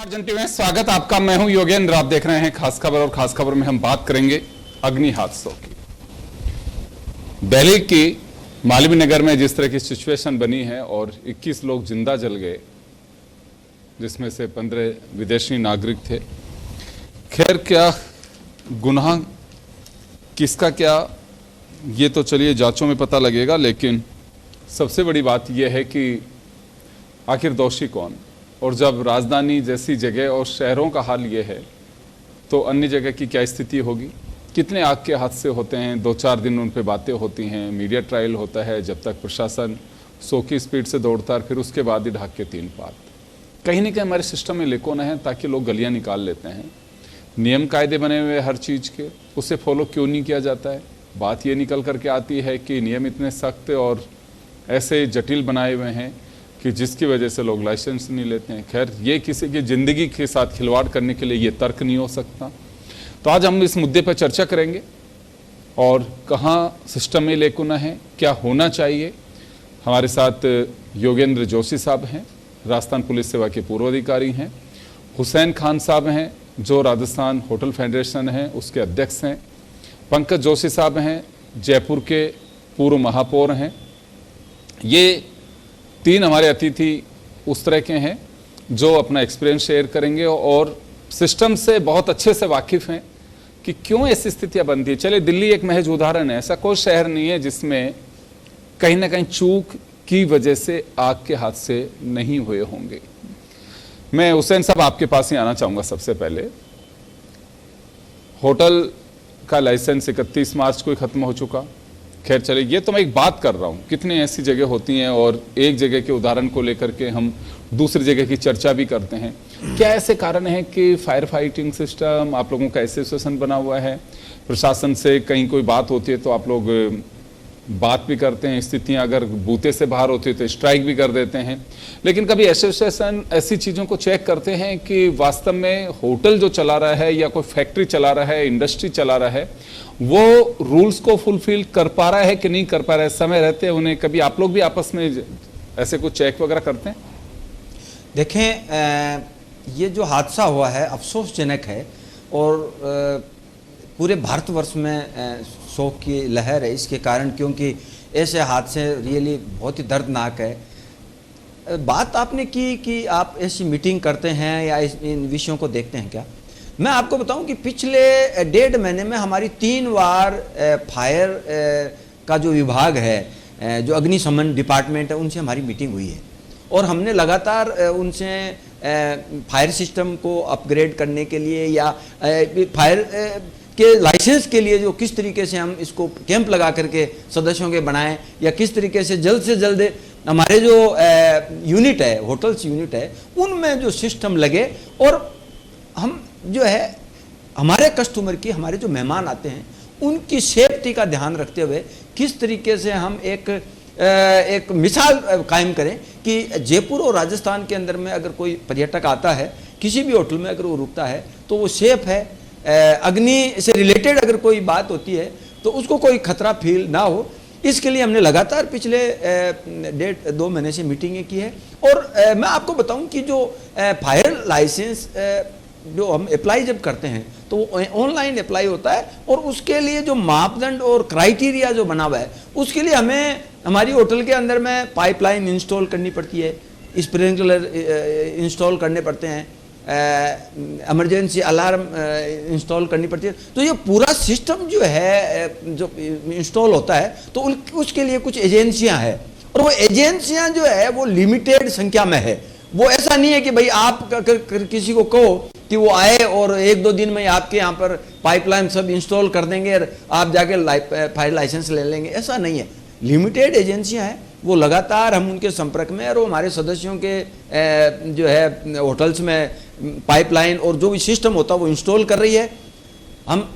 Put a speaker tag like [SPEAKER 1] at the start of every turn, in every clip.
[SPEAKER 1] अर्जन TV में स्वागत आपका। मैं हूं योगेंद्र, आप देख रहे हैं खास खबर। और खास खबर में हम बात करेंगे अग्नि हादसों की। दिल्ली की मालवीय नगर में जिस तरह की सिचुएशन बनी है और 21 लोग जिंदा जल गए, जिसमें से 15 विदेशी नागरिक थे। खैर, क्या गुनाह किसका क्या, ये तो चलिए जांचों में पता लगेगा, लेकिन सबसे बड़ी बात यह है कि आखिर दोषी कौन। और जब राजधानी जैसी जगह और शहरों का हाल ये है, तो अन्य जगह की क्या स्थिति होगी। कितने आग के हादसे होते हैं, 2-4 दिन उन पे बातें होती हैं, मीडिया ट्रायल होता है, जब तक प्रशासन 100 की स्पीड से दौड़ता है, फिर उसके बाद ही ढाक के 3 पात। कहीं ना कहीं हमारे सिस्टम में लेकों है, ताकि लोग गलियां निकाल लेते हैं। नियम कायदे बने हुए हर चीज़ के, उसे फॉलो क्यों नहीं किया जाता है। बात ये निकल करके आती है कि नियम इतने सख्त और ऐसे जटिल बनाए हुए हैं कि जिसकी वजह से लोग लाइसेंस नहीं लेते हैं। खैर, ये किसी की ज़िंदगी के साथ खिलवाड़ करने के लिए ये तर्क नहीं हो सकता। तो आज हम इस मुद्दे पर चर्चा करेंगे और कहाँ सिस्टम में लेकुना है, क्या होना चाहिए। हमारे साथ योगेंद्र जोशी साहब हैं, राजस्थान पुलिस सेवा के पूर्व अधिकारी हैं। हुसैन खान साहब हैं, जो राजस्थान होटल फेडरेशन है उसके अध्यक्ष हैं। पंकज जोशी साहब हैं, जयपुर के पूर्व महापौर हैं। ये 3 हमारे अतिथि उस तरह के हैं जो अपना एक्सपीरियंस शेयर करेंगे और सिस्टम से बहुत अच्छे से वाकिफ़ हैं कि क्यों ऐसी स्थितियां बनती है। चले, दिल्ली एक महज उदाहरण है। ऐसा कोई शहर नहीं है जिसमें कहीं ना कहीं चूक की वजह से आग के हादसे नहीं हुए होंगे। मैं हुसैन साहब आपके पास ही आना चाहूँगा। सबसे पहले, होटल का लाइसेंस 31 मार्च को ही ख़त्म हो चुका। खैर चले, ये तो मैं एक बात कर रहा हूँ, कितनी ऐसी जगह होती हैं और एक जगह के उदाहरण को लेकर के हम दूसरी जगह की चर्चा भी करते हैं। क्या ऐसे कारण है कि फायर फाइटिंग सिस्टम, आप लोगों का एसोसिएशन बना हुआ है, प्रशासन से कहीं कोई बात होती है तो आप लोग बात भी करते हैं, स्थितियां अगर बूते से बाहर होती है तो स्ट्राइक भी कर देते हैं, लेकिन कभी एसोसिएशन ऐसी चीज़ों को चेक करते हैं कि वास्तव में होटल जो चला रहा है या कोई फैक्ट्री चला रहा है, इंडस्ट्री चला रहा है, वो रूल्स को फुलफिल कर पा रहा है कि नहीं कर पा रहा है। समय रहते उन्हें कभी आप लोग भी आपस में ऐसे कुछ चेक वगैरह करते हैं?
[SPEAKER 2] देखें, ये जो हादसा हुआ है अफसोसजनक है और पूरे भारतवर्ष में शोक की लहर है इसके कारण, क्योंकि ऐसे हादसे रियली बहुत ही दर्दनाक है। बात आपने की कि आप ऐसी मीटिंग करते हैं या इन विषयों को देखते हैं क्या। मैं आपको बताऊं कि पिछले 1.5 महीने में हमारी 3 बार फायर का जो विभाग है, जो अग्निशमन डिपार्टमेंट है, उनसे हमारी मीटिंग हुई है और हमने लगातार उनसे फायर सिस्टम को अपग्रेड करने के लिए या फायर के लाइसेंस के लिए जो किस तरीके से हम इसको कैंप लगा करके सदस्यों के बनाएं, या किस तरीके से जल्द हमारे जो यूनिट है, होटल्स यूनिट है, उनमें जो सिस्टम लगे और हम जो है हमारे कस्टमर की, हमारे जो मेहमान आते हैं उनकी सेफ्टी का ध्यान रखते हुए किस तरीके से हम एक मिसाल कायम करें कि जयपुर और राजस्थान के अंदर में अगर कोई पर्यटक आता है, किसी भी होटल में अगर वो रुकता है तो वो सेफ है। अग्नि से रिलेटेड अगर कोई बात होती है तो उसको कोई खतरा फील ना हो, इसके लिए हमने लगातार पिछले 1.5-2 महीने से मीटिंगें की है। और मैं आपको बताऊं कि जो फायर लाइसेंस जो हम अप्लाई जब करते हैं तो वो ऑनलाइन अप्लाई होता है और उसके लिए जो मापदंड और क्राइटेरिया जो बना हुआ है, उसके लिए हमें हमारी होटल के अंदर में पाइपलाइन इंस्टॉल करनी पड़ती है, स्प्रिंकलर इंस्टॉल करने पड़ते हैं, इमरजेंसी अलार्म इंस्टॉल करनी पड़ती है। तो ये पूरा सिस्टम जो है जो इंस्टॉल होता है तो उसके लिए कुछ एजेंसियां हैं और वो एजेंसियां जो है वो लिमिटेड संख्या में है। वो ऐसा नहीं है कि भाई आप किसी को कहो कि वो आए और 1-2 दिन में आपके यहाँ पर पाइपलाइन सब इंस्टॉल कर देंगे और आप जाके फायर लाइसेंस ले लेंगे, ऐसा नहीं है। लिमिटेड एजेंसियां हैं, वो लगातार हम उनके संपर्क में और वो हमारे सदस्यों के जो है होटल्स में पाइपलाइन और जो भी सिस्टम होता है वो इंस्टॉल कर रही है। हम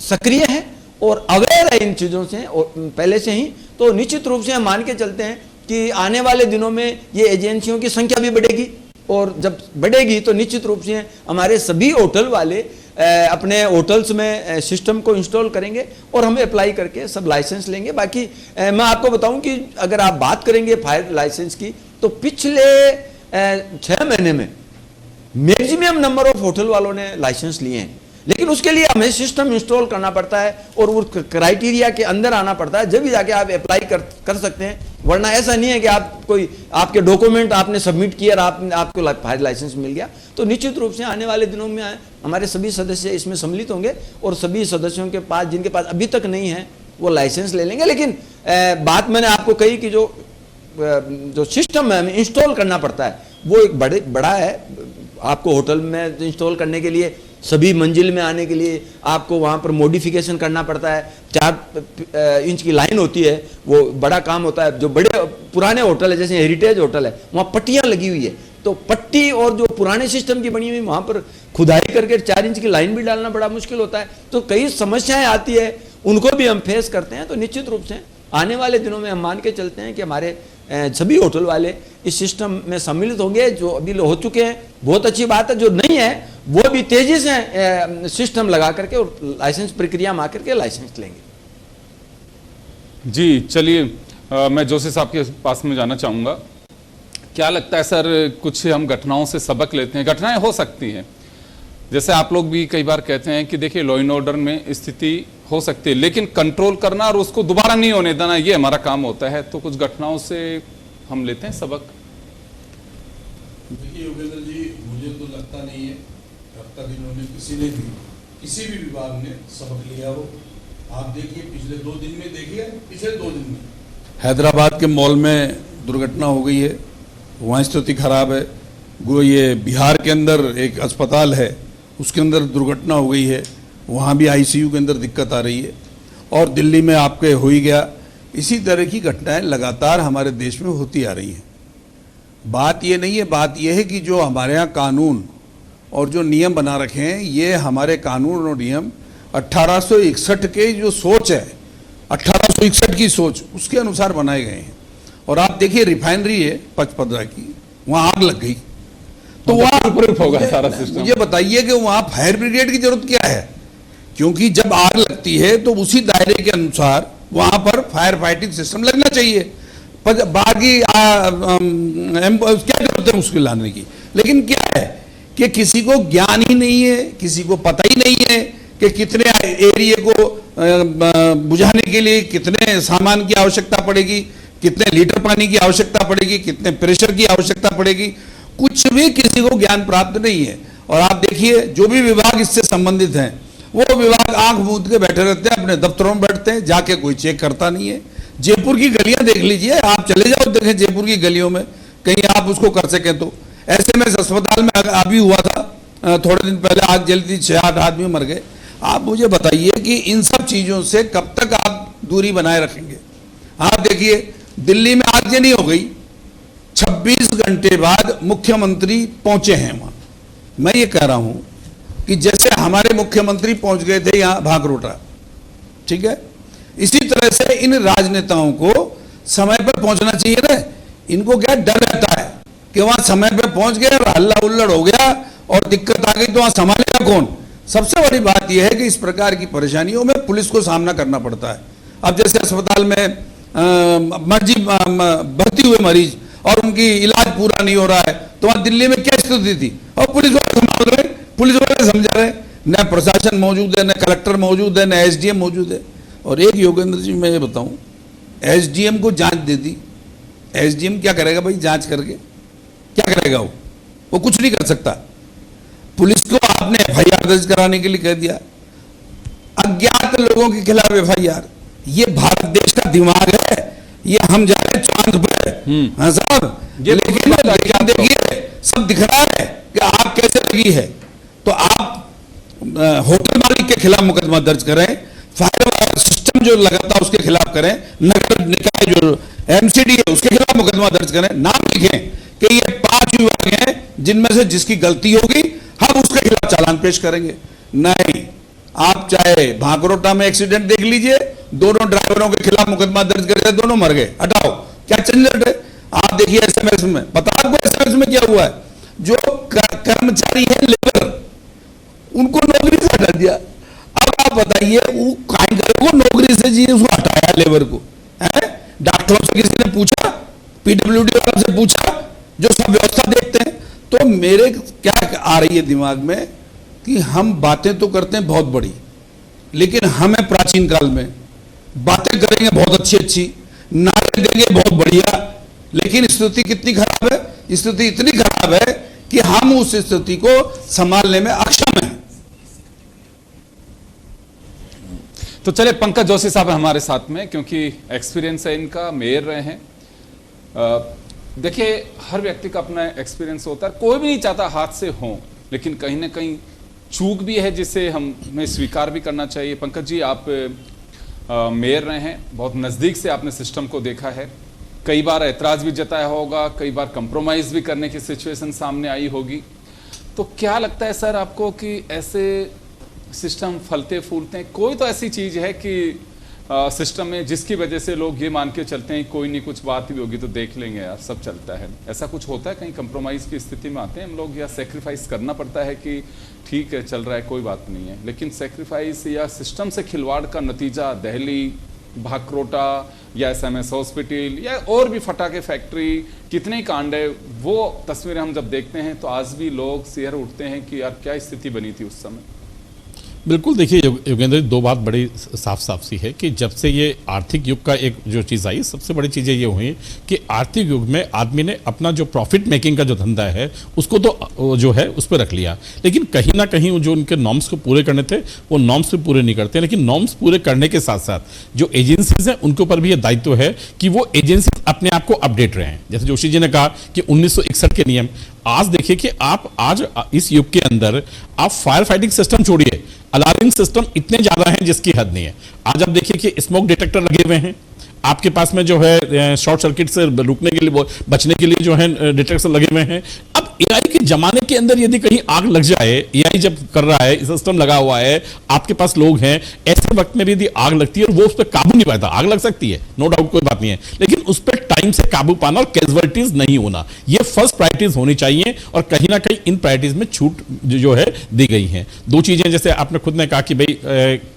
[SPEAKER 2] सक्रिय हैं और अवेयर है इन चीज़ों से और पहले से ही। तो निश्चित रूप से हम मान के चलते हैं कि आने वाले दिनों में ये एजेंसियों की संख्या भी बढ़ेगी और जब बढ़ेगी तो निश्चित रूप से हमारे सभी होटल वाले अपने होटल्स में सिस्टम को इंस्टॉल करेंगे और हम अप्लाई करके सब लाइसेंस लेंगे। बाकी मैं आपको बताऊं कि अगर आप बात करेंगे फायर लाइसेंस की तो पिछले 6 महीने में मैक्सिमम नंबर ऑफ होटल वालों ने लाइसेंस लिए हैं, लेकिन उसके लिए हमें सिस्टम इंस्टॉल करना पड़ता है और उस क्राइटेरिया के अंदर आना पड़ता है, जब भी जाके आप अप्लाई कर सकते हैं। वरना ऐसा नहीं है कि आप कोई आपके डॉक्यूमेंट आपने सबमिट किया और आपको लाइसेंस मिल गया। तो निश्चित रूप से आने वाले दिनों में हमारे सभी सदस्य इसमें सम्मिलित होंगे और सभी सदस्यों के पास जिनके पास अभी तक नहीं है वो लाइसेंस ले लेंगे। लेकिन बात मैंने आपको कही कि जो सिस्टम है हमें इंस्टॉल करना पड़ता है वो एक बड़ा है। आपको होटल में इंस्टॉल करने के लिए, सभी मंजिल में आने के लिए आपको वहाँ पर मॉडिफिकेशन करना पड़ता है। 4 इंच की लाइन होती है, वो बड़ा काम होता है। जो बड़े पुराने होटल है जैसे हेरिटेज होटल है वहाँ पट्टियाँ लगी हुई है, तो पट्टी और जो पुराने सिस्टम की बनी हुई वहाँ पर खुदाई करके 4 इंच की लाइन भी डालना बड़ा मुश्किल होता है। तो कई समस्याएं आती है, उनको भी हम फेस करते हैं। तो निश्चित रूप से आने वाले दिनों में हम मान के चलते हैं कि हमारे सभी होटल वाले इस सिस्टम में सम्मिलित होंगे। जो अभी हो चुके हैं बहुत अच्छी बात है, जो नहीं है वो भी तेजी से सिस्टम लगा करके और लाइसेंस प्रक्रिया में आकर के लाइसेंस लेंगे।
[SPEAKER 1] जी चलिए, मैं जोशी साहब के पास में जाना चाहूँगा। क्या लगता है सर, कुछ हम घटनाओं से सबक लेते हैं? घटनाएं हो सकती हैं, जैसे आप लोग भी कई बार कहते हैं कि देखिए लॉ एंड ऑर्डर में स्थिति हो सकती है, लेकिन कंट्रोल करना और उसको दोबारा नहीं होने देना ये हमारा काम होता है। तो कुछ घटनाओं से हम लेते हैं सबक।
[SPEAKER 3] देखिए योगेंद्र जी, मुझे तो लगता नहीं है अब तक इन्होंने किसी भी विभाग ने सबक लिया हो। आप देखिए पिछले 2 दिन में, देखिए पिछले 2 दिन में हैदराबाद के मॉल में दुर्घटना हो गई है, वहाँ स्थिति खराब है। ये बिहार के अंदर एक अस्पताल है उसके अंदर दुर्घटना हो गई है, वहाँ भी आईसीयू के अंदर दिक्कत आ रही है। और दिल्ली में आपके हो ही गया। इसी तरह की घटनाएं लगातार हमारे देश में होती आ रही हैं। बात ये नहीं है, बात ये है कि जो हमारे यहाँ कानून और जो नियम बना रखे हैं, ये हमारे कानून और नियम 1861 के जो सोच है, 1861 की सोच उसके अनुसार बनाए गए हैं। और आप देखिए रिफाइनरी है पचपदरा की, वहाँ आग लग गई, तो वहाँ
[SPEAKER 1] होगा सारा सिस्टम।
[SPEAKER 3] मुझे बताइए कि वहाँ फायर ब्रिगेड की जरूरत क्या है? क्योंकि जब आग लगती है तो उसी दायरे के अनुसार वहाँ पर फायर फाइटिंग सिस्टम लगना चाहिए। पर बाकी क्या जरूरत है उसको लाने की? लेकिन क्या है कि किसी को ज्ञान ही नहीं है, किसी को पता ही नहीं है कि कितने एरिया को बुझाने के लिए कितने सामान की आवश्यकता पड़ेगी, कितने लीटर पानी की आवश्यकता पड़ेगी, कितने प्रेशर की आवश्यकता पड़ेगी, कुछ भी किसी को ज्ञान प्राप्त नहीं है। और आप देखिए जो भी विभाग इससे संबंधित हैं वो विभाग आंख मूंद के बैठे रहते हैं, अपने दफ्तरों में बैठते हैं, जाके कोई चेक करता नहीं है। जयपुर की गलियां देख लीजिए, आप चले जाओ देखें जयपुर की गलियों में, कहीं आप उसको कर सकें तो। ऐसे में अस्पताल में अभी हुआ था थोड़े दिन पहले, आग जली थी, 6-8 आदमी मर गए। आप मुझे बताइए कि इन सब चीजों से कब तक आप दूरी बनाए रखेंगे? आप देखिए दिल्ली में आगजनी हो गई, 26 घंटे बाद मुख्यमंत्री पहुंचे हैं वहां। मैं ये कह रहा हूं कि जैसे हमारे मुख्यमंत्री पहुंच गए थे यहां भागरोटा, ठीक है, इसी तरह से इन राजनेताओं को समय पर पहुंचना चाहिए ना। इनको क्या डर रहता है कि वहां समय पर पहुंच गए और हल्ला उल्लड़ हो गया और दिक्कत आ गई तो वहां संभालेगा कौन? सबसे बड़ी बात यह है कि इस प्रकार की परेशानियों में पुलिस को सामना करना पड़ता है। अब जैसे अस्पताल में मर्जी भर्ती हुए मरीज और उनकी इलाज पूरा नहीं हो रहा है, तो वहां दिल्ली में क्या स्थिति थी? और पुलिस वाले संभाल रहे, पुलिस वाले समझा रहे, न प्रशासन मौजूद है, न कलेक्टर मौजूद है, न एसडीएम मौजूद है। और एक योगेंद्र जी मैं ये बताऊं, एसडीएम को जांच दे दी, एसडीएम क्या करेगा भाई? जांच करके क्या करेगा? वो कुछ नहीं कर सकता। पुलिस को आपने एफआईआर दर्ज कराने के लिए कह दिया, अज्ञात लोगों के खिलाफ एफआईआर। ये भारत देश का दिमाग है, ये हम जा रहे चांद पर। हाँ साहब, लेकिन देखिए सब दिख रहा है कि आग कैसे लगी है। तो आप होटल मालिक के खिलाफ मुकदमा दर्ज करें, फायर सिस्टम जो लगाता है उसके खिलाफ करें, नगर निकाय जो एमसीडी है उसके खिलाफ मुकदमा दर्ज करें, नाम लिखें कि ये 5 विभाग हैं जिनमें से जिसकी गलती होगी हम उसके खिलाफ चालान पेश करेंगे। नहीं, आप चाहे भागरोटा में एक्सीडेंट देख लीजिए, दोनों ड्राइवरों के खिलाफ मुकदमा दर्ज कर दिया, दोनों मर गए, हटाओ, क्या झंझट है? आप देखिए एसएमएस में, पता आपको एसएमएस में क्या हुआ है? जो कर्मचारी है लेबर, उनको नौकरी से हटा दिया। अब आप बताइए वो कामगार को नौकरी से जी उसको हटाया लेबर को, है? डॉक्टरों से किसी ने पूछा, पीडब्ल्यूडी वालों से पूछा, जो सब व्यवस्था देखते हैं। तो मेरे क्या आ रही है दिमाग में कि हम बातें तो करते हैं बहुत बड़ी, लेकिन हमें प्राचीन काल में बातें करेंगे बहुत अच्छी अच्छी, नारे देंगे बहुत बढ़िया, लेकिन स्थिति कितनी खराब है, स्थिति इतनी खराब है कि हम उस स्थिति को संभालने में अक्षम हैं।
[SPEAKER 1] तो चले, पंकज जोशी साहब हमारे साथ में, क्योंकि एक्सपीरियंस है इनका, मेयर रहे हैं। देखिए, हर व्यक्ति का अपना एक्सपीरियंस होता है, कोई भी नहीं चाहता हाथ से हो, लेकिन कहीं ना कहीं चूक भी है जिसे हमें स्वीकार भी करना चाहिए। पंकज जी, आप मेयर रहे हैं, बहुत नज़दीक से आपने सिस्टम को देखा है, कई बार ऐतराज़ भी जताया होगा, कई बार कंप्रोमाइज़ भी करने की सिचुएशन सामने आई होगी। तो क्या लगता है सर आपको कि ऐसे सिस्टम फलते फूलते हैं? कोई तो ऐसी चीज़ है कि सिस्टम में जिसकी वजह से लोग ये मान के चलते हैं कोई नहीं, कुछ बात भी होगी तो देख लेंगे यार, सब चलता है। ऐसा कुछ होता है, कहीं कंप्रोमाइज़ की स्थिति में आते हैं हम लोग, या सेक्रीफाइस करना पड़ता है कि ठीक है चल रहा है कोई बात नहीं है, लेकिन सेक्रीफाइस या सिस्टम से खिलवाड़ का नतीजा दिल्ली, भाकरोटा या SMS हॉस्पिटल या और भी फटाके फैक्ट्री, कितने ही कांड है, वो तस्वीरें हम जब देखते हैं तो आज भी लोग सिर उठते हैं कि यार क्या स्थिति बनी थी उस समय।
[SPEAKER 4] बिल्कुल, देखिए योगेंद्र, दो बात बड़ी साफ साफ सी है कि जब से ये आर्थिक युग का एक जो चीज़ आई, सबसे बड़ी चीज़ें ये हुई कि आर्थिक युग में आदमी ने अपना जो प्रॉफिट मेकिंग का जो धंधा है उसको तो जो है उस पर रख लिया, लेकिन कहीं ना कहीं जो उनके नॉर्म्स को पूरे करने थे वो नॉर्म्स भी पूरे नहीं करते। लेकिन नॉर्म्स पूरे करने के साथ साथ जो एजेंसीज हैं उनके ऊपर भी ये दायित्व है कि वो एजेंसीज अपने आप को अपडेट रहें। जैसे जोशी जी ने कहा कि 1961 के नियम, आज देखिए कि आप आज इस युग के अंदर आप फायर फाइटिंग सिस्टम छोड़िए, अलार्मिंग सिस्टम इतने ज्यादा हैं जिसकी हद नहीं है। आज आप देखिए कि स्मोक डिटेक्टर लगे हुए हैं, आपके पास में जो है शॉर्ट सर्किट से रुकने के लिए, बचने के लिए जो है डिटेक्टर लगे हुए हैं। अब AI के जमाने के अंदर यदि कहीं आग लग जाए, AI जब कर रहा है, सिस्टम लगा हुआ है, आपके पास लोग हैं, ऐसे वक्त में भी यदि आग लगती है और वो उस पर काबू नहीं पाता, आग लग सकती है, नो डाउट, कोई बात नहीं है, लेकिन उस पर टाइम से काबू पाना और कैजुअलिटीज नहीं होना, ये फर्स्ट प्रायोरिटीज होनी चाहिए। और कहीं ना कहीं इन प्रायोरिटीज में छूट जो है दी गई है। दो चीजें, जैसे आपने खुद ने कहा कि भाई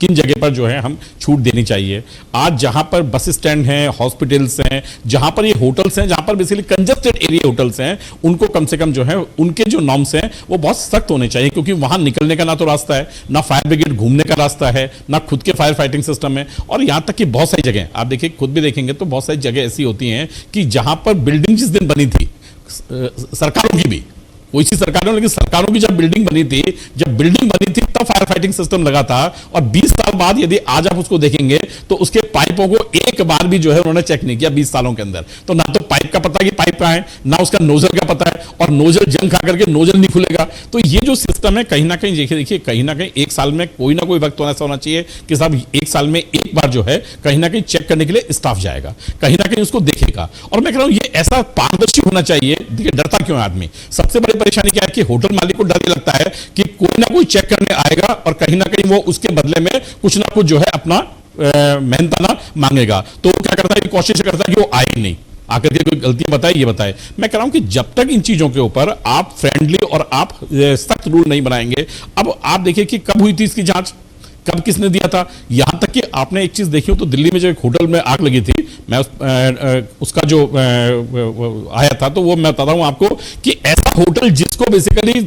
[SPEAKER 4] किन जगह पर जो है हम छूट देनी चाहिए। आज जहां पर बस स्टैंड हैं, हॉस्पिटल्स हैं, जहां पर ये होटल्स हैं, जहां पर बेसिकली कंजेस्टेड एरिया होटल्स हैं, उनको कम से कम जो है उनके जो नॉर्म्स हैं वो बहुत सख्त होने चाहिए, क्योंकि वहां निकलने का ना तो रास्ता है, ना फायर ब्रिगेड घूमने का रास्ता है, ना खुद के फायर फाइटिंग सिस्टम है। और यहां तक कि बहुत सारी जगह आप देखिए, खुद भी देखेंगे तो बहुत सारी जगह ऐसी होती हैं कि जहां पर बिल्डिंग जिस दिन बनी थी सरकारों की भी, कोई सी सरकारों, लेकिन सरकारों की जब बिल्डिंग बनी थी तब फायर फाइटिंग सिस्टम लगा था। और 20 साल बाद यदि आज आप उसको देखेंगे तो उसके पाइपों को एक बार भी जो है उन्होंने चेक नहीं किया 20 सालों के अंदर। तो ना तो पाइप का पता है कि पाइप कहां है, ना उसका नोजल का पता है, और नोजल जंग खा करके नोजल नहीं खुलेगा। तो ये जो सिस्टम है कहीं ना कहीं देखिए कहीं ना कहीं एक साल में कोई ना कोई वक्त ऐसा होना चाहिए कि साहब एक साल में एक बार जो है कहीं ना कहीं चेक करने के लिए स्टाफ जाएगा, कहीं ना कहीं उसको देखेगा। और मैं कह रहा हूं ये ऐसा पारदर्शी होना चाहिए। देखिए, डरता क्यों है आदमी? सबसे बड़ी परेशानी क्या है कि होटल मालिक को डर लगता है कि कोई ना कोई चेक करने आएगा और कहीं ना कहीं वो उसके बदले में कुछ ना कुछ जो है अपना मेहनताना मांगेगा। तो वो क्या करता है, कोशिश करता है कि वो आए ही नहीं, आकर के कोई गलतियां बताए, ये बताए। मैं कह रहा हूं कि जब तक इन चीजों के ऊपर आप फ्रेंडली और आप सख्त रूल नहीं बनाएंगे। अब आप देखिए कि कब हुई थी इसकी जांच, कब किसने दिया था। यहां तक कि आपने एक चीज देखी हो तो दिल्ली में जो एक होटल में आग लगी थी, मैं उसका जो आया था तो वो मैं बता रहा हूं आपको कि ऐसा होटल जिसको बेसिकली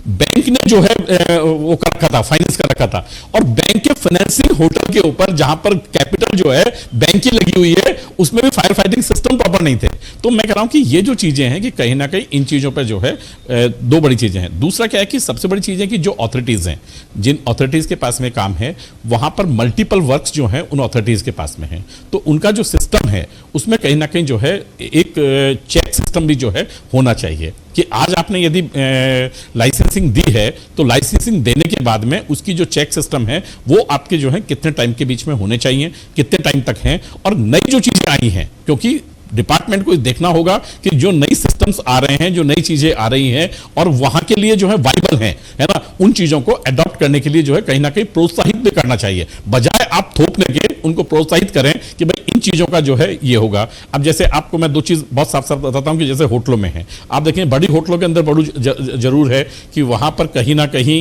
[SPEAKER 4] बैंक ने जो है वो कर रखा था, फाइनेंस कर रखा था, और बैंक के फाइनेंसिंग होटल के ऊपर जहां पर कैपिटल जो है बैंक की लगी हुई है, उसमें भी फायर फाइटिंग सिस्टम प्रॉपर नहीं थे। तो मैं कह रहा हूं कि ये जो चीजें हैं कि कहीं ना कहीं इन चीजों पर जो है दो बड़ी चीजें हैं। दूसरा क्या है कि सबसे बड़ी चीज है कि जो अथॉरिटीज हैं, जिन अथॉरिटीज के पास में काम है, वहां पर मल्टीपल वर्क्स जो हैं उन अथॉरिटीज के पास में हैं, तो उनका जो सिस्टम है उसमें कहीं ना कहीं जो है एक चेक सिस्टम भी जो है होना चाहिए कि आज आपने यदि लाइसेंसिंग दी है तो लाइसेंसिंग देने के बाद में उसकी जो चेक सिस्टम है वो आपके जो है कितने टाइम के बीच में होने चाहिए, कितने टाइम तक हैं। और नई जो चीजें आई हैं, क्योंकि डिपार्टमेंट को देखना होगा कि जो नई सिस्टम्स आ रहे हैं, जो नई चीजें आ रही हैं और वहां के लिए जो है वाइबल हैं, है ना, उन चीजों को अडॉप्ट करने के लिए जो है कहीं ना कहीं प्रोत्साहित भी करना चाहिए, बजाय आप थोपने के उनको प्रोत्साहित करें कि भाई इन चीजों का जो है ये होगा। अब जैसे आपको मैं दो चीज बहुत साफ साफ बताता हूं कि जैसे होटलों में है, आप देखें बड़ी होटलों के अंदर बड़ी जरूर है कि वहां पर कहीं ना कहीं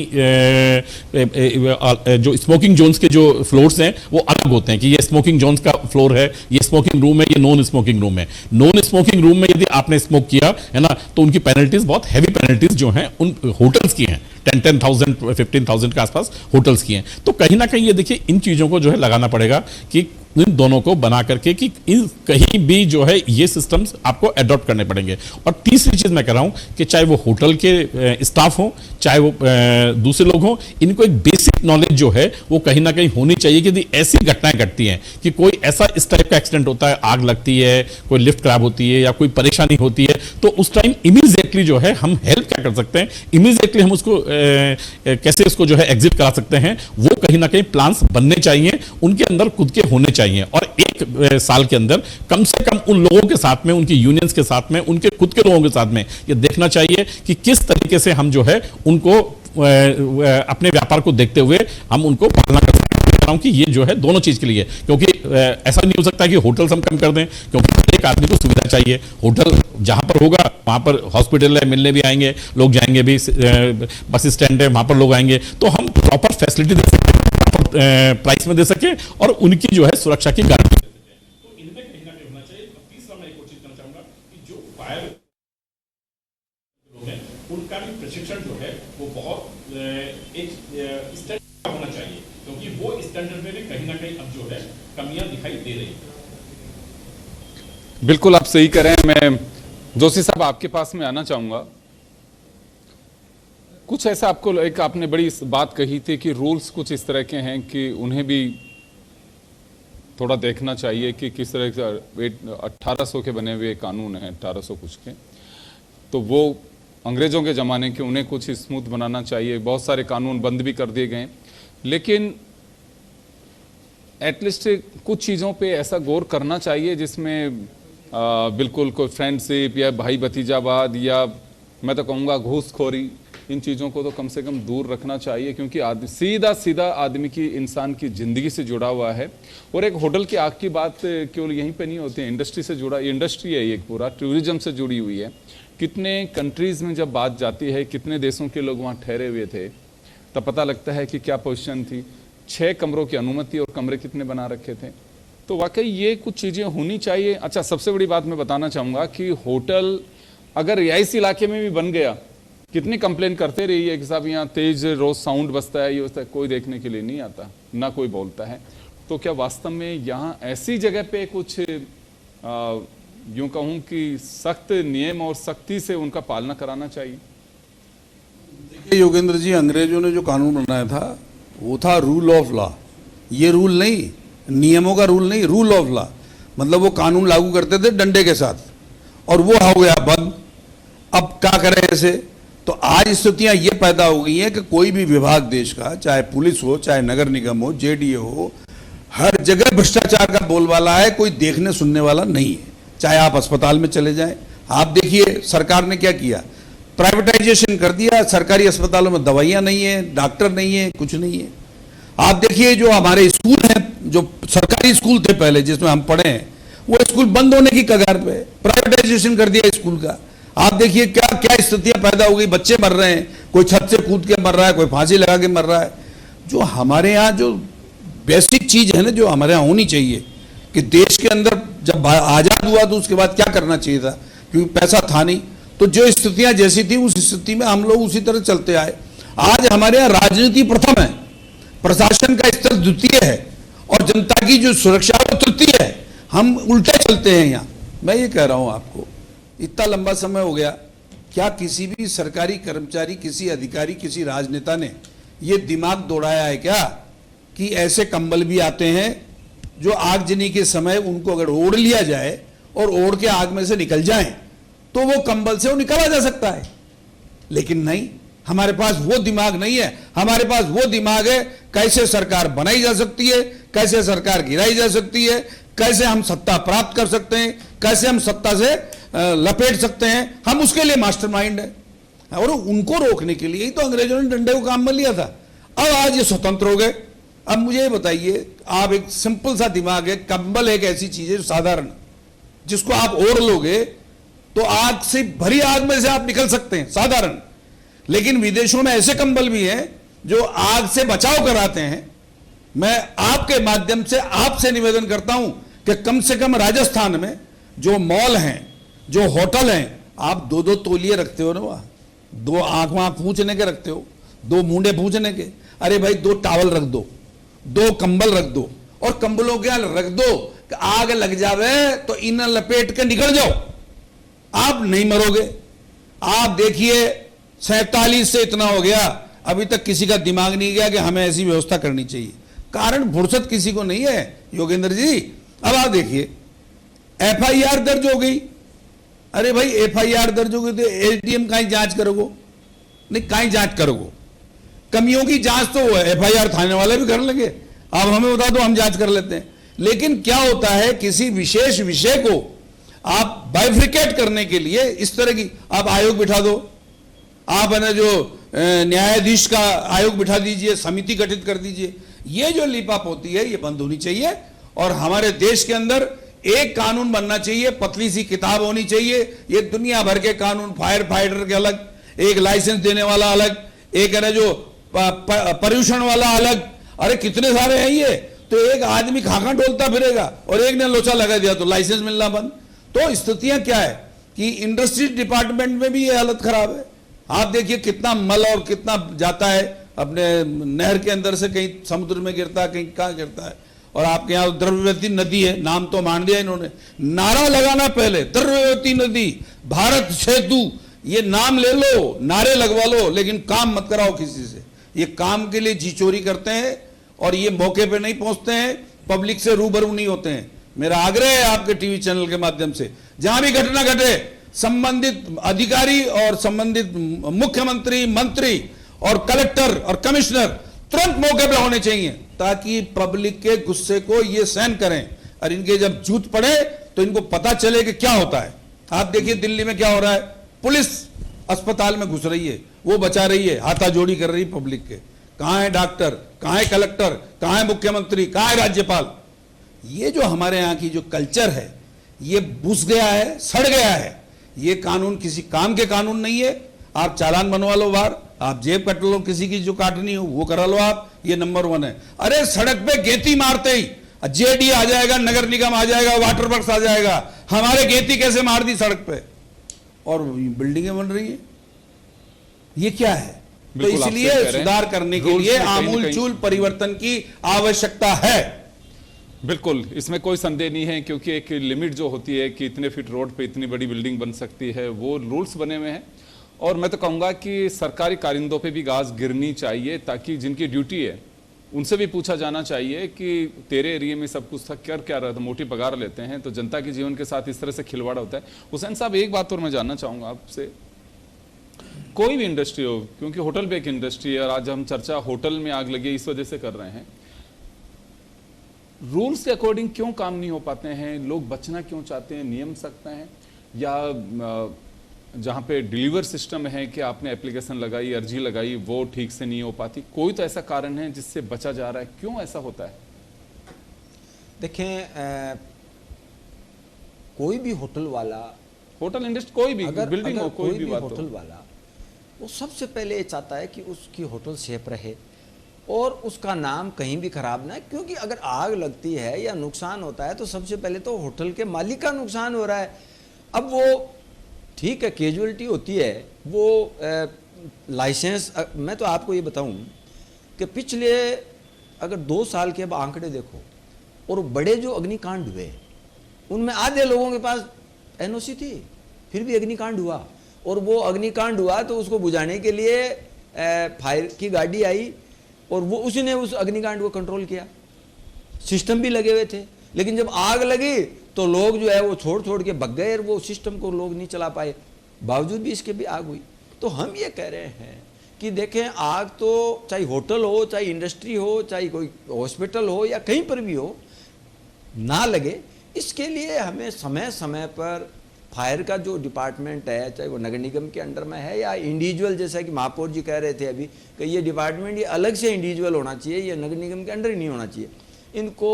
[SPEAKER 4] जो स्मोकिंग जोन्स के जो फ्लोर्स हैं वो अलग होते हैं कि ये स्मोकिंग जोन्स का फ्लोर है, ये स्मोकिंग रूम है, ये नॉन स्मोकिंग रूम है। नॉन स्मोकिंग रूम में यदि आपने स्मोक किया है ना तो उनकी पेनल्टीज बहुत हैवी पेनल्टीज जो हैं उन होटल्स की हैं, 10,000 15,000 के आसपास होटल्स की हैं। तो कहीं ना कहीं ये देखिए इन चीजों को जो है लगाना पड़ेगा कि इन दोनों को बना करके कि कहीं भी जो है ये सिस्टम्स आपको अडॉप्ट करने पड़ेंगे। और तीसरी चीज मैं कह रहा हूं कि चाहे वो होटल के स्टाफ हो, चाहे वो दूसरे लोग हों, इनको एक बेसिक नॉलेज जो है वो कहीं ना कहीं होनी चाहिए कि यदि ऐसी घटनाएं घटती हैं कि कोई ऐसा इस टाइप का एक्सीडेंट होता है, आग लगती है, कोई लिफ्ट खराब होती है या कोई परेशानी होती है, तो उस टाइम इमीडिएटली जो है हम हेल्प क्या कर सकते हैं, इमीडिएटली हम उसको कैसे उसको जो है एग्जिट करा सकते हैं, वो कहीं ना कहीं प्लान्स बनने चाहिए, उनके अंदर खुद के होने चाहिए। और एक साल के अंदर कम से कम उन लोगों के साथ में, उनकी यूनियंस के साथ में, उनके खुद के लोगों के साथ में ये देखना चाहिए कि किस तरीके से हम जो है उनको अपने व्यापार को देखते हुए हम उनको पालना कर सकते हैं कि ये जो है दोनों चीज के लिए, क्योंकि ऐसा नहीं हो सकता कि होटल्स हम कम कर दें, क्योंकि हर एक आदमी को सुविधा चाहिए। होटल जहां पर होगा वहां पर हॉस्पिटल है, मिलने भी आएंगे लोग, जाएंगे भी, बस स्टैंड है वहां पर लोग आएंगे, तो हम प्रॉपर फैसिलिटी दे सकते हैं, प्रॉपर प्राइस में दे सके और उनकी जो है सुरक्षा की गारंटी। तो इनमें कहीं ना कहीं होना चाहिए। तीसरा मैं एक और चीज करना चाहूंगा कि जो फायर लोग हैं उनका भी प्रशिक्षण जो है वो बहुत एक स्टैंडर्ड होना चाहिए, क्योंकि वो स्टैंडर्ड में भी कहीं ना कहीं अब जो है कमियां दिखाई दे रही हैं।
[SPEAKER 1] बिल्कुल आप सही कह रहे हैं। मैं जोशी साहब आपके पास में आना चाहूंगा। कुछ ऐसा आपको एक आपने बड़ी बात कही थी कि रूल्स कुछ इस तरह के हैं कि उन्हें भी थोड़ा देखना चाहिए कि किस तरह से 1800 के बने हुए कानून हैं, 1800 कुछ के, तो वो अंग्रेजों के ज़माने के, उन्हें कुछ स्मूथ बनाना चाहिए। बहुत सारे कानून बंद भी कर दिए गए, लेकिन एटलीस्ट कुछ चीज़ों पे ऐसा गौर करना चाहिए जिसमें बिल्कुल कोई फ्रेंडशिप या भाई भतीजावाद या मैं तो कहूँगा घूसखोरी, इन चीज़ों को तो कम से कम दूर रखना चाहिए, क्योंकि सीधा सीधा आदमी की, इंसान की ज़िंदगी से जुड़ा हुआ है। और एक होटल की आग की बात केवल यहीं पे नहीं होती है, इंडस्ट्री से जुड़ा, इंडस्ट्री है, एक पूरा टूरिज्म से जुड़ी हुई है। कितने कंट्रीज़ में जब बात जाती है, कितने देशों के लोग वहाँ ठहरे हुए थे, तब पता लगता है कि क्या पोजीशन थी। 6 कमरों की अनुमति और कमरे कितने बना रखे थे। तो वाकई ये कुछ चीज़ें होनी चाहिए। अच्छा, सबसे बड़ी बात मैं बताना चाहूँगा कि होटल अगर रिहायशी इलाके में भी बन गया, कितनी कंप्लेन करते रही है कि साहब यहाँ तेज रोज साउंड बजता है, ये बजता है, कोई देखने के लिए नहीं आता, ना कोई बोलता है। तो क्या वास्तव में यहाँ ऐसी जगह पे कुछ यूं कहूँ कि सख्त नियम और सख्ती से उनका पालना कराना चाहिए?
[SPEAKER 3] देखिए योगेंद्र जी, अंग्रेजों ने जो कानून बनाया था वो था रूल ऑफ लॉ। ये रूल नहीं, नियमों का रूल नहीं, रूल ऑफ लॉ। मतलब वो कानून लागू करते थे डंडे के साथ, और वो हो गया बंद। अब क्या करें ऐसे? तो आज स्थितियां ये पैदा हो गई हैं कि कोई भी विभाग देश का, चाहे पुलिस हो, चाहे नगर निगम हो, जेडीए हो, हर जगह भ्रष्टाचार का बोलबाला है, कोई देखने सुनने वाला नहीं है। चाहे आप अस्पताल में चले जाएं, आप देखिए सरकार ने क्या किया, प्राइवेटाइजेशन कर दिया। सरकारी अस्पतालों में दवाइयां नहीं है, डॉक्टर नहीं है, कुछ नहीं है। आप देखिए जो हमारे स्कूल हैं, जो सरकारी स्कूल थे पहले जिसमें हम पढ़े हैं, वो स्कूल बंद होने की कगार पे, प्राइवेटाइजेशन कर दिया स्कूल का। आप देखिए क्या क्या स्थितियां पैदा हो गई, बच्चे मर रहे हैं, कोई छत से कूद के मर रहा है, कोई फांसी लगा के मर रहा है। जो हमारे यहाँ जो बेसिक चीज है ना, जो हमारे यहाँ होनी चाहिए कि देश के अंदर जब आजाद हुआ तो उसके बाद क्या करना चाहिए था, क्योंकि पैसा था नहीं, तो जो स्थितियां जैसी थी उस स्थिति में हम लोग उसी तरह चलते आए। आज हमारे यहाँ राजनीति प्रथम है, प्रशासन का स्तर द्वितीय है, और जनता की जो सुरक्षा वो तृतीय है। हम उल्टे चलते हैं यहाँ। मैं ये कह रहा हूँ आपको, इतना लंबा समय हो गया, क्या किसी भी सरकारी कर्मचारी, किसी अधिकारी, किसी राजनेता ने ये दिमाग दौड़ाया है क्या कि ऐसे कंबल भी आते हैं जो आगजनी के समय उनको अगर ओढ़ लिया जाए और ओढ़ के आग में से निकल जाएं तो वो कंबल से वो निकाला जा सकता है? लेकिन नहीं, हमारे पास वो दिमाग नहीं है। हमारे पास वो दिमाग है कैसे सरकार बनाई जा सकती है, कैसे सरकार गिराई जा सकती है, कैसे हम सत्ता प्राप्त कर सकते हैं, कैसे हम सत्ता से लपेट सकते हैं। हम उसके लिए मास्टरमाइंड है, और उनको रोकने के लिए ही तो अंग्रेजों ने डंडे को काम में लिया था। अब आज ये स्वतंत्र हो गए, अब मुझे बताइए, आप एक सिंपल सा दिमाग है, कंबल एक ऐसी चीज है जो साधारण, जिसको आप ओढ़ लोगे तो आग से भरी आग में से आप निकल सकते हैं, साधारण। लेकिन विदेशों में ऐसे कंबल भी हैं जो आग से बचाव कराते हैं। मैं आपके माध्यम से आपसे निवेदन करता हूं कि कम से कम राजस्थान में जो मॉल हैं, जो होटल हैं, आप 2-2 तौलिए रखते हो ना, वहां 2 आंख वहां पूंछने के रखते हो, 2 मुंडे पूंछने के। अरे भाई 2 टावल रख दो, 2 कंबल रख दो, और कंबलों के रख दो कि आग लग जावे तो इन्हें लपेट के निकल जाओ, आप नहीं मरोगे। आप देखिए 47 से इतना हो गया, अभी तक किसी का दिमाग नहीं गया कि हमें ऐसी व्यवस्था करनी चाहिए। कारण फुर्सत किसी को नहीं है योगेंद्र जी। अब आप देखिए FIR दर्ज हो गई। अरे भाई FIR दर्ज हो गई तो एसडीएम कहीं जांच करोगे? नहीं, कहीं जांच करोगे? कमियों की जांच तो FIR थाने वाले भी कर लेंगे, आप हमें बता दो, हम जांच कर लेते हैं। लेकिन क्या होता है, किसी विशेष विषय को आप बाइफ्रिकेट करने के लिए इस तरह की आप आयोग बिठा दो, आप है ना जो न्यायाधीश का आयोग बिठा दीजिए, समिति गठित कर दीजिए। ये जो लिपाप होती है ये बंद होनी चाहिए, और हमारे देश के अंदर एक कानून बनना चाहिए, पतली सी किताब होनी चाहिए। ये दुनिया भर के कानून, फायर फाइटर के अलग, एक लाइसेंस देने वाला अलग, एक है ना जो पर्यूषण वाला अलग, अरे कितने सारे हैं ये। तो एक आदमी खाका डोलता फिरेगा और एक ने लोचा लगा दिया तो लाइसेंस मिलना बंद। तो स्थितियां क्या है कि इंडस्ट्री डिपार्टमेंट में भी ये हालत खराब है। आप देखिए कितना मल और कितना जाता है अपने नहर के अंदर से, कहीं समुद्र में गिरता है, कहीं कहाँ गिरता है। और आपके यहाँ द्रव्यवती नदी है, नाम तो मान लिया इन्होंने, नारा लगाना पहले, द्रव्यवती नदी, भारत सेतु, ये नाम ले लो, नारे लगवा लो, लेकिन काम मत कराओ किसी से। ये काम के लिए जी चोरी करते हैं और ये मौके पे नहीं पहुंचते हैं, पब्लिक से रूबरू नहीं होते हैं। मेरा आग्रह है आपके टीवी चैनल के माध्यम से, जहां भी घटना घटे, संबंधित अधिकारी और संबंधित मुख्यमंत्री, मंत्री और कलेक्टर और कमिश्नर तुरंत मौके पे होने चाहिए, ताकि पब्लिक के गुस्से को ये सहन करें, और इनके जब जूत पड़े तो इनको पता चले कि क्या होता है। आप देखिए दिल्ली में क्या हो रहा है, पुलिस अस्पताल में घुस रही है, वो बचा रही है, हाथाजोड़ी कर रही है पब्लिक के। कहां है डॉक्टर, कहां है कलेक्टर, कहां है मुख्यमंत्री, कहां है राज्यपाल। ये जो हमारे यहां की जो कल्चर है ये बुस गया है, सड़ गया है। ये कानून किसी काम के कानून नहीं है। आप चालान बनवा लो बाहर, आप जेब कट लो, किसी की जो काटनी हो वो करा लो आप, ये नंबर 1 है। अरे सड़क पे गेती मारते ही जेडी आ जाएगा, नगर निगम आ जाएगा, वाटर वर्क्स आ जाएगा। हमारे गेती कैसे मार दी सड़क पे, और बिल्डिंगें बन रही है। ये क्या है? तो इसलिए सुधार करने के लिए आमूलचूल परिवर्तन की आवश्यकता है।
[SPEAKER 1] बिल्कुल, इसमें कोई संदेह नहीं है, क्योंकि एक लिमिट जो होती है कि इतने फीट रोड पे इतनी बड़ी बिल्डिंग बन सकती है, वो रूल्स बने हुए हैं। और मैं तो कहूँगा कि सरकारी कारिंदों पे भी घास गिरनी चाहिए, ताकि जिनकी ड्यूटी है उनसे भी पूछा जाना चाहिए कि तेरे एरिया में सब कुछ था, कर क्या रहा था, मोटी पगार लेते हैं, तो जनता के जीवन के साथ इस तरह से खिलवाड़ होता है। हुसैन साहब, एक बात और मैं जानना चाहूँगा आपसे, कोई भी इंडस्ट्री हो, क्योंकि होटल भी एक इंडस्ट्री है और आज हम चर्चा होटल में आग लगी इस वजह से कर रहे हैं, रूल्स के अकॉर्डिंग क्यों काम नहीं हो पाते हैं? लोग बचना क्यों चाहते हैं? नियम सख्त हैं, या जहां पे डिलीवर सिस्टम है कि आपने एप्लीकेशन लगाई, अर्जी लगाई, वो ठीक से नहीं हो पाती? कोई तो ऐसा कारण है जिससे बचा जा रहा है, क्यों ऐसा होता है?
[SPEAKER 2] देखें, कोई भी होटल वाला,
[SPEAKER 1] होटल इंडस्ट्री कोई भी बिल्डिंग हो, कोई भी बात
[SPEAKER 2] होटल वाला, वो सबसे पहले ये चाहता है कि उसकी होटल सेफ रहे और उसका नाम कहीं भी खराब ना है। क्योंकि अगर आग लगती है या नुकसान होता है तो सबसे पहले तो होटल के मालिक का नुकसान हो रहा है। अब वो ठीक है, कैजुअलिटी होती है, वो लाइसेंस, मैं तो आपको ये बताऊं कि पिछले अगर 2 साल के अब आंकड़े देखो, और बड़े जो अग्निकांड हुए उनमें आधे लोगों के पास एनओसी थी, फिर भी अग्निकांड हुआ। और वो अग्निकांड हुआ तो उसको बुझाने के लिए फायर की गाड़ी आई और वो उसी ने उस अग्निकांड को कंट्रोल किया, सिस्टम भी लगे हुए थे। लेकिन जब आग लगी तो लोग जो है वो छोड़ के भग गए और वो सिस्टम को लोग नहीं चला पाए, बावजूद भी इसके भी आग हुई। तो हम ये कह रहे हैं कि देखें, आग तो चाहे होटल हो, चाहे इंडस्ट्री हो, चाहे कोई हॉस्पिटल हो या कहीं पर भी हो, ना लगे, इसके लिए हमें समय समय पर फायर का जो डिपार्टमेंट है, चाहे वो नगर निगम के अंडर में है या इंडिविजुअल, जैसा कि महापौर जी कह रहे थे अभी कि ये डिपार्टमेंट ये अलग से इंडिविजुअल होना चाहिए, ये नगर निगम के अंडर ही नहीं होना चाहिए। इनको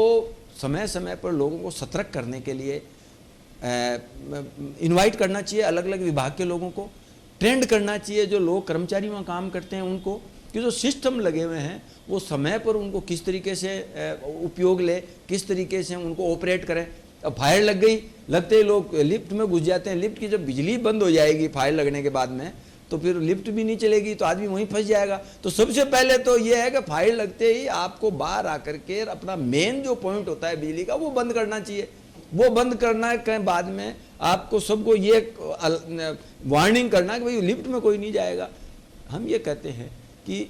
[SPEAKER 2] समय समय पर लोगों को सतर्क करने के लिए इनवाइट करना चाहिए, अलग अलग विभाग के लोगों को ट्रेंड करना चाहिए, जो लोग कर्मचारी वहाँ काम करते हैं उनको, कि जो सिस्टम लगे हुए हैं वो समय पर उनको किस तरीके से उपयोग ले, किस तरीके से उनको ऑपरेट करें। अब फायर लग गई, लगते ही लोग लिफ्ट में घुस जाते हैं। लिफ्ट की जब बिजली बंद हो जाएगी फायर लगने के बाद में, तो फिर लिफ्ट भी नहीं चलेगी, तो आदमी वहीं फंस जाएगा। तो सबसे पहले तो ये है कि फायर लगते ही आपको बाहर आकर के अपना मेन जो पॉइंट होता है बिजली का वो बंद करना चाहिए। वो बंद करना के बाद में आपको सबको ये वार्निंग करना कि भाई लिफ्ट में कोई नहीं जाएगा। हम ये कहते हैं कि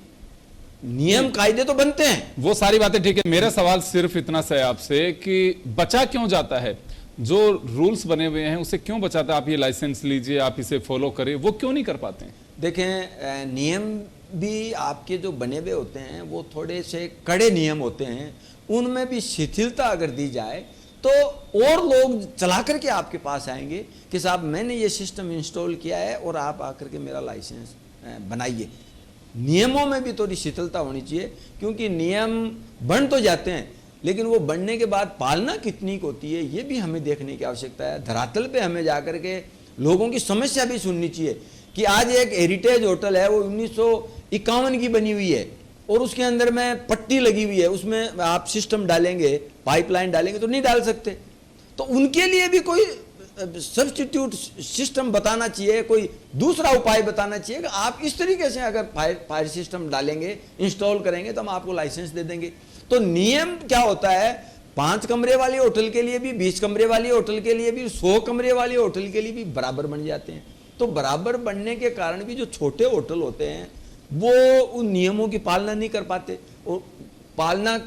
[SPEAKER 2] नियम कायदे तो बनते हैं,
[SPEAKER 1] वो सारी बातें ठीक है। मेरा सवाल सिर्फ इतना सा है आपसे कि बचा क्यों जाता है, जो रूल्स बने हुए हैं उसे क्यों बचाता है? आप ये लाइसेंस लीजिए, आप इसे फॉलो करें, वो क्यों नहीं कर पाते हैं?
[SPEAKER 2] देखें, नियम भी आपके जो बने हुए होते हैं वो थोड़े से कड़े नियम होते हैं, उनमें भी शिथिलता अगर दी जाए तो और लोग चला करके आपके पास आएंगे कि साहब मैंने ये सिस्टम इंस्टॉल किया है और आप आकर के मेरा लाइसेंस बनाइए। नियमों में भी थोड़ी शिथिलता होनी चाहिए, क्योंकि नियम बन तो जाते हैं लेकिन वो बनने के बाद पालना कितनी होती है ये भी हमें देखने की आवश्यकता है। धरातल पे हमें जाकर के लोगों की समस्या भी सुननी चाहिए कि आज एक हेरिटेज होटल है, वो 1951 की बनी हुई है और उसके अंदर में पट्टी लगी हुई है, उसमें आप सिस्टम डालेंगे, पाइपलाइन डालेंगे तो नहीं डाल सकते। तो उनके लिए भी कोई सब्स्टिट्यूट सिस्टम बताना चाहिए, कोई दूसरा उपाय बताना चाहिए कि आप इस तरीके से अगर फायर सिस्टम डालेंगे, इंस्टॉल करेंगे तो हम आपको लाइसेंस दे देंगे। तो नियम क्या होता है, 5 कमरे वाले होटल के लिए भी, 20 कमरे वाले होटल के लिए भी, 100 कमरे वाले होटल के लिए भी बराबर बन जाते हैं। तो बराबर बनने के कारण भी जो छोटे होटल होते हैं वो उन नियमों की पालना नहीं कर पाते, और पालना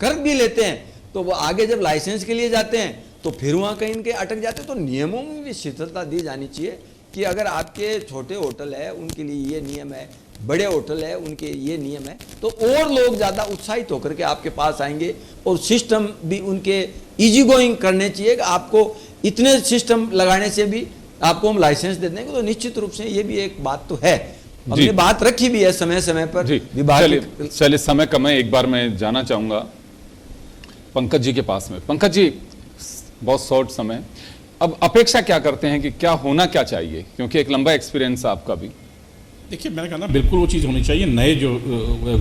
[SPEAKER 2] कर भी लेते हैं तो वो आगे जब लाइसेंस के लिए जाते हैं तो फिर वहाँ कहीं इनके अटक जाते हैं। तो नियमों में भी शिथिलता दी जानी चाहिए कि अगर आपके छोटे होटल है उनके लिए ये नियम है, बड़े होटल है उनके ये नियम है, तो और लोग ज़्यादा उत्साहित होकर के आपके पास आएंगे और सिस्टम भी उनके इजी गोइंग करने चाहिए कि आपको इतने सिस्टम लगाने से भी आपको हम लाइसेंस दे देंगे। तो निश्चित रूप से ये भी एक बात तो है, हमने बात रखी भी है समय समय पर विभाग।
[SPEAKER 1] चलिए समय कम है, एक बार मैं जाना चाहूंगा पंकज जी के पास में। पंकज जी, बहुत शॉर्ट समय, अब अपेक्षा क्या करते हैं कि क्या होना क्या चाहिए, क्योंकि एक लंबा एक्सपीरियंस आपका भी।
[SPEAKER 4] देखिए, मैंने कहा ना, बिल्कुल वो चीज़ होनी चाहिए। नए जो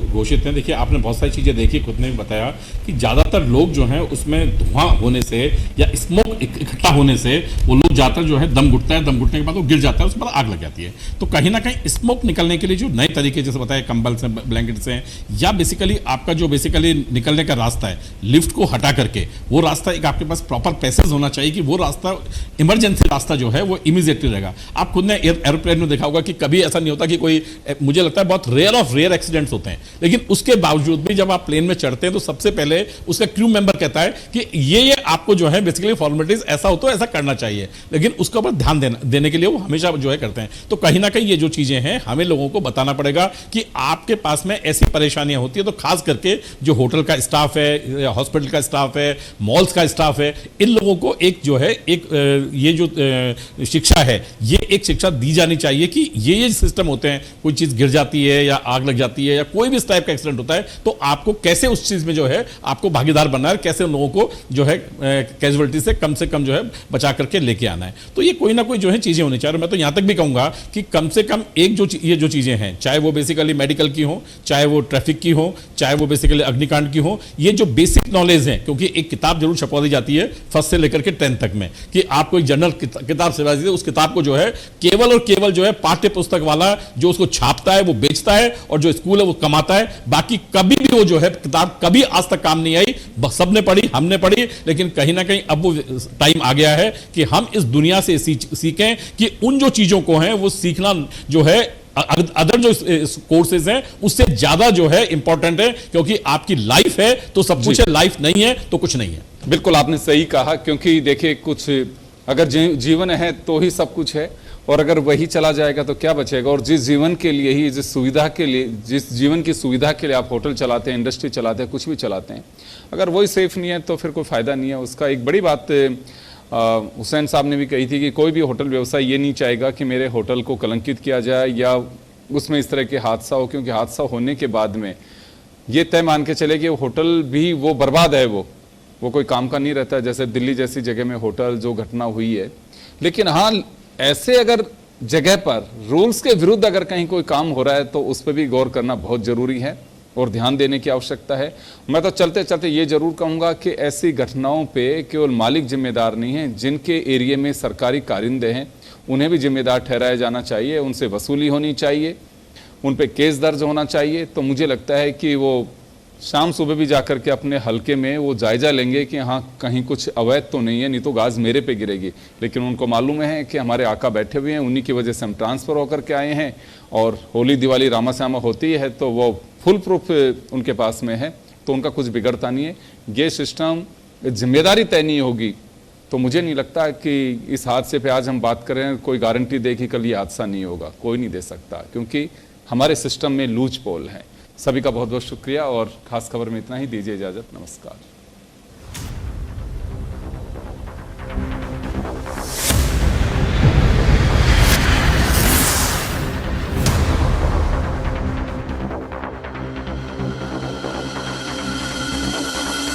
[SPEAKER 4] घोषित हैं, देखिए आपने बहुत सारी चीज़ें देखी, खुद ने भी बताया कि ज़्यादातर लोग जो हैं उसमें धुआं होने से या स्मोक इकट्ठा होने से वो लोग ज़्यादातर जो है दम घुटता है, दम घुटने के बाद वो गिर जाता है, उसके बाद आग लग जाती है। तो कहीं ना कहीं स्मोक निकलने के लिए जो नए तरीके, जैसे बताया कंबल से, ब्लैंकेट से, या बेसिकली आपका जो बेसिकली निकलने का रास्ता है लिफ्ट को हटा करके, वो रास्ता एक आपके पास प्रॉपर पैसेज होना चाहिए कि वो रास्ता इमरजेंसी रास्ता जो है वो इमीडिएटली रहेगा। आप खुद ने एरोप्लेन में देखा होगा कि कभी ऐसा नहीं होता कि कोई, मुझे लगता है बहुत रेयर एक्सीडेंट्स होते हैं, लेकिन उसके बावजूद भी जब आप प्लेन में चढ़ते हैं तो सबसे पहले उसका क्रू मेंबर कहता है कि ये आपको जो है बेसिकली फॉर्मेलिटीज ऐसा हो तो ऐसा करना चाहिए, लेकिन उसके ऊपर ध्यान देने के लिए वो हमेशा जो है करते हैं। तो कहीं ना कहीं ये जो चीजें हैं हमें लोगों को बताना पड़ेगा कि आपके पास में ऐसी परेशानियां होती है, तो खास करके जो होटल का स्टाफ है, हॉस्पिटल का स्टाफ है, मॉल्स का स्टाफ है, इन लोगों को एक जो है एक ये जो शिक्षा है, ये एक शिक्षा दी जानी चाहिए कि ये सिस्टम होते हैं, कोई चीज गिर जाती है या आग लग जाती है या कोई भी इस टाइप का एक्सीडेंट होता है तो आपको कैसे उस चीज में जो है आपको भागीदार बनना है, कैसे उन लोगों को जो है कैजुअलिटी से कम जो है बचा करके लेके आना है। तो ये कोई ना कोई जो है चीजें होनी चाहिए। मैं तो यहां तक भी कहूंगा कि कम से कम एक जो ये जो चीजें हैं, चाहे वो बेसिकली मेडिकल की हो, चाहे वो ट्रैफिक की हो, चाहे वो बेसिकली अग्निकांड की हो, ये जो बेसिक नॉलेज है, क्योंकि एक किताब जरूर छपवा दी जाती है 1st से लेकर के 10th तक में कि आपको एक जनरल किताब से उस किताब को जो है केवल और केवल जो है पाठ्य पुस्तक वाला जो उसको छापता है वो बेचता है और जो स्कूल है वो कमाता है। बाकी कभी भी वो जो है किताब कभी आज तक काम नहीं आई। सबने पढ़ी, हमने पढ़ी, लेकिन कहीं ना कहीं अब वो टाइम आ गया है कि हम इस दुनिया से सीखें कि उन जो चीजों को है वो सीखना जो है अदर जो कोर्सेज हैं उससे ज्यादा जो है इंपॉर्टेंट है, क्योंकि आपकी लाइफ है तो सब कुछ है, लाइफ नहीं है तो कुछ नहीं है।
[SPEAKER 1] बिल्कुल आपने सही कहा, क्योंकि देखिए कुछ अगर जीवन है तो ही सब कुछ है, और अगर वही चला जाएगा तो क्या बचेगा। और जिस जीवन के लिए ही, जिस सुविधा के लिए, जिस जीवन की सुविधा के लिए आप होटल चलाते हैं, इंडस्ट्री चलाते हैं, कुछ भी चलाते हैं, अगर वही सेफ नहीं है तो फिर कोई फायदा नहीं है उसका। एक बड़ी बात हुसैन साहब ने भी कही थी कि कोई भी होटल व्यवसाय ये नहीं चाहेगा कि मेरे होटल को कलंकित किया जाए या उसमें इस तरह के हादसा हो, क्योंकि हादसा होने के बाद में ये तय मान के चले कि होटल भी वो बर्बाद है, वो कोई काम का नहीं रहता, जैसे दिल्ली जैसी जगह में होटल जो घटना हुई है। लेकिन हाँ, ऐसे अगर जगह पर रूल्स के विरुद्ध अगर कहीं कोई काम हो रहा है तो उस पर भी गौर करना बहुत जरूरी है और ध्यान देने की आवश्यकता है। मैं तो चलते चलते ये जरूर कहूँगा कि ऐसी घटनाओं पे केवल मालिक जिम्मेदार नहीं है, जिनके एरिया में सरकारी कारिंदे हैं उन्हें भी जिम्मेदार ठहराया जाना चाहिए, उनसे वसूली होनी चाहिए, उन पे केस दर्ज होना चाहिए। तो मुझे लगता है कि वो शाम सुबह भी जाकर के अपने हलके में वो जायजा लेंगे कि हाँ कहीं कुछ अवैध तो नहीं है, नहीं तो गाज मेरे पे गिरेगी। लेकिन उनको मालूम है कि हमारे आका बैठे हुए हैं, उन्हीं की वजह से हम ट्रांसफ़र होकर के आए हैं और होली दिवाली रामा श्यामा होती है तो वो फुल प्रूफ उनके पास में है, तो उनका कुछ बिगड़ता नहीं है। ये सिस्टम जिम्मेदारी तय नहीं होगी तो मुझे नहीं लगता कि इस हादसे पे आज हम बात करें कोई गारंटी दे कि कल ये हादसा नहीं होगा, कोई नहीं दे सकता, क्योंकि हमारे सिस्टम में लूज पोल है। सभी का बहुत बहुत शुक्रिया और खास खबर में इतना ही, दीजिए इजाज़त, नमस्कार।